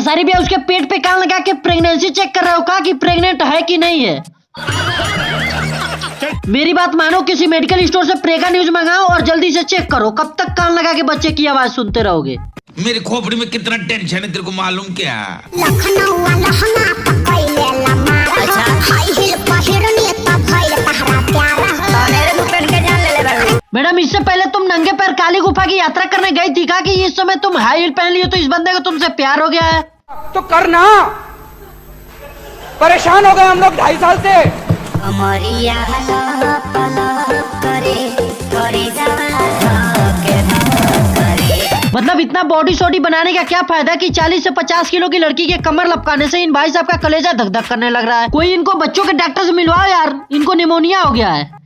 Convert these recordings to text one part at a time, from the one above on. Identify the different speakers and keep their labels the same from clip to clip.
Speaker 1: खेसारी भैया उसके पेट पे कान लगा के प्रेगनेंसी चेक कर रहे हो, कहा कि प्रेग्नेंट है कि नहीं है। मेरी बात मानो, किसी मेडिकल स्टोर से प्रेगा न्यूज मंगाओ और जल्दी से चेक करो। कब तक कान लगा के बच्चे की आवाज सुनते रहोगे।
Speaker 2: मेरी खोपड़ी में कितना टेंशन है तेरे को मालूम क्या? मैडम इससे पहले तुम नंगे पैर काली गुफा की यात्रा करने गई थी, कहा कि इस समय तुम हाई हील पहन ली हो तो इस बंदे को तुमसे प्यार हो गया है।
Speaker 3: तो करना, परेशान हो गए हम लोग 2.5 साल से।
Speaker 1: मतलब इतना बॉडी शॉडी बनाने का क्या फायदा कि 40 से 50 किलो की लड़की के कमर लपकाने से इन भाई साहब का कलेजा धक धक करने लग रहा है। कोई इनको बच्चों के डॉक्टर से मिलवाओ यार, इनको निमोनिया हो गया है।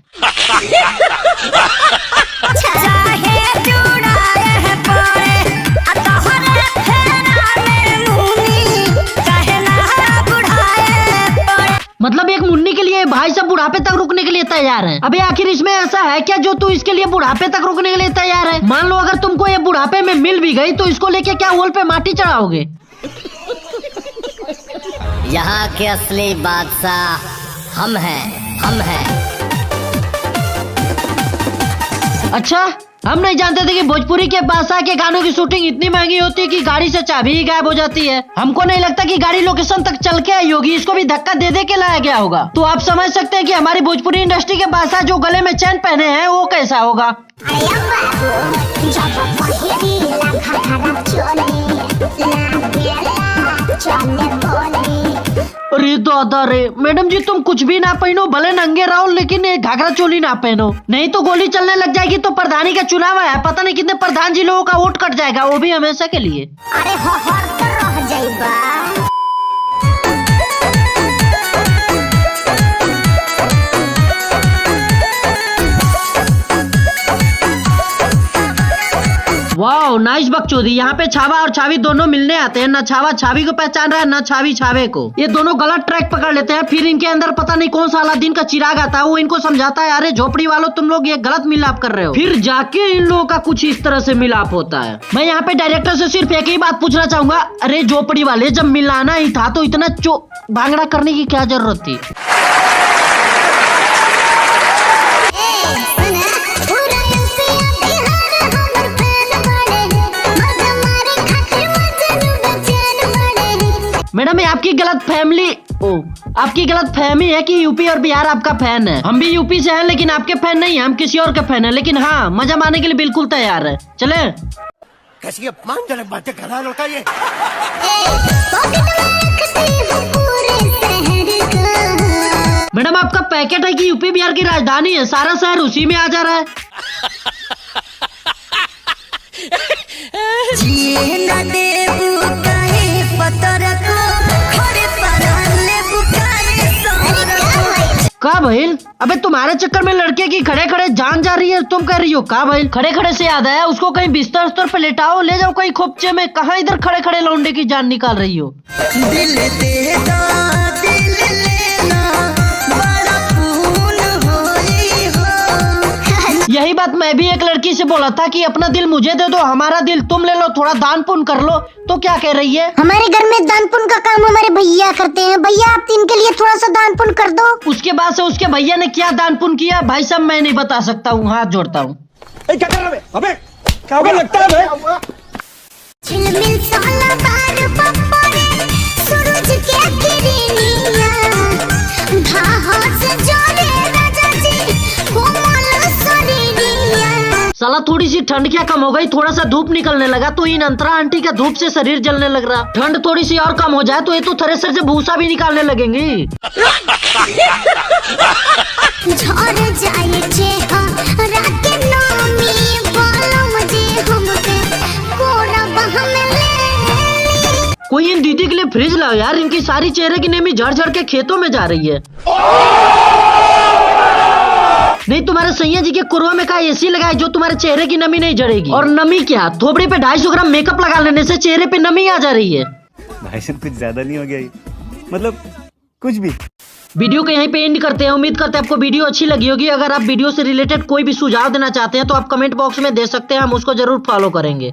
Speaker 1: मतलब एक मुन्नी के लिए भाई सब बुढ़ापे तक रुकने के लिए तैयार है। अबे आखिर इसमें ऐसा है क्या जो तू इसके लिए बुढ़ापे तक रुकने के लिए तैयार है? मान लो अगर तुमको ये बुढ़ापे में मिल भी गई तो इसको लेके क्या वॉल पे माटी चढ़ाओगे?
Speaker 4: यहाँ के असली बादशाह हम हैं।
Speaker 1: अच्छा, हम नहीं जानते थे कि भोजपुरी के बादशाह के गानों की शूटिंग इतनी महंगी होती है कि गाड़ी से चाबी ही गायब हो जाती है। हमको नहीं लगता कि गाड़ी लोकेशन तक चल के आई होगी, इसको भी धक्का दे दे के लाया गया होगा। तो आप समझ सकते हैं कि हमारी भोजपुरी इंडस्ट्री के बादशाह जो गले में चैन पहने हैं वो कैसा होगा। अरे दादा रे, मैडम जी तुम कुछ भी ना पहनो, भले नंगे रहो लेकिन एक घाघरा चोली ना पहनो, नहीं तो गोली चलने लग जाएगी। तो प्रधानी का चुनाव है, पता नहीं कितने प्रधान जी लोगों का वोट कट जाएगा, वो भी हमेशा के लिए।
Speaker 4: अरे रह जाइबा।
Speaker 1: वाह नाइस बकचोदी। यहाँ पे छावा और छावी दोनों मिलने आते हैं। न छावा छावी को पहचान रहा है, न छावी छावे को। ये दोनों गलत ट्रैक पकड़ लेते हैं। फिर इनके अंदर पता नहीं कौन सा अलादीन का चिराग आता है, वो इनको समझाता है अरे झोपड़ी वालों तुम लोग ये गलत मिलाप कर रहे हो। फिर जाके इन लोगों का कुछ इस तरह से मिलाप होता है। मैं यहाँ पे डायरेक्टर से सिर्फ एक ही बात पूछना चाहूंगा, अरे झोपड़ी वाले जब मिलाना ही था तो इतना भांगड़ा करने की क्या जरूरत थी? मैडम आपकी गलत फहमी है कि यूपी और बिहार आपका फैन है। हम भी यूपी से हैं लेकिन आपके फैन नहीं है, हम किसी और के फैन है। लेकिन हाँ, मजा मारने के लिए बिल्कुल तैयार है। चले
Speaker 5: कैसी अपमानजनक बातें कर रहा है लड़का ये।
Speaker 1: मैडम आपका पैकेट है कि यूपी बिहार की राजधानी है, सारा शहर उसी में आ जा रहा है। का भइल? अबे तुम्हारे चक्कर में लड़के की खड़े खड़े जान जा रही है, तुम कह रही हो का भइल? खड़े खड़े से याद आया, उसको कहीं बिस्तर उस्तर पे लेटाओ, ले जाओ कहीं खोपचे में। कहाँ इधर खड़े खड़े लौंडे की जान निकाल रही हो?
Speaker 6: दिल दे दो, दिल लेना, बड़ा खून होई हो।
Speaker 1: यही बात मैं भी एक लड़की से बोला था कि अपना दिल मुझे दे दो, हमारा दिल तुम ले लो, थोड़ा दान पुण्य कर लो। तो क्या कह रही है?
Speaker 7: हमारे घर में दान पुण्य का काम हमारे भैया करते हैं, भैया आप इनके लिए थोड़ा सा दान पुण्य कर दो।
Speaker 1: उसके बाद से उसके भैया ने क्या दान पुण्य किया भाई साहब मैं नहीं बता सकता हूँ, हाथ जोड़ता हूँ।
Speaker 3: क्या कर रहा है? अबे क्या होगा लगता है भाई?
Speaker 7: झिलमिल साला बार पप्परे, सूरज के किरनिया, धाहा से जोड़े राजा जी, कोमल शरीरिया।
Speaker 1: साला थोड़ी सी ठंड क्या कम हो गई, थोड़ा सा धूप निकलने लगा तो इन अंतरा आंटी का धूप से शरीर जलने लग रहा। ठंड थोड़ी सी और कम हो जाए तो ये तो थ्रेसर से भूसा भी निकालने लगेंगी।
Speaker 7: झड़ जाए चेहरा के नामी, बोलो मुझे हमके कोरा बहा में ले।
Speaker 1: कोई इन दीदी के लिए फ्रिज लाओ यार, इनकी सारी चेहरे की नमी झड़ झड़ के खेतों में जा रही है। नहीं तुम्हारे सैया जी के कुरवा में का एसी लगाए जो तुम्हारे चेहरे की नमी नहीं झड़ेगी। और नमी क्या, थोबड़ी पे 250 ग्राम मेकअप लगा लेने से चेहरे पे नमी आ जा रही है।
Speaker 8: भाई साहब कुछ ज्यादा नहीं हो गया ये? मतलब कुछ भी।
Speaker 1: वीडियो को यहीं पे एंड करते हैं। उम्मीद करते हैं आपको वीडियो अच्छी लगी होगी। अगर आप वीडियो से रिलेटेड कोई भी सुझाव देना चाहते हैं तो आप कमेंट बॉक्स में दे सकते हैं, हम उसको जरूर फॉलो करेंगे।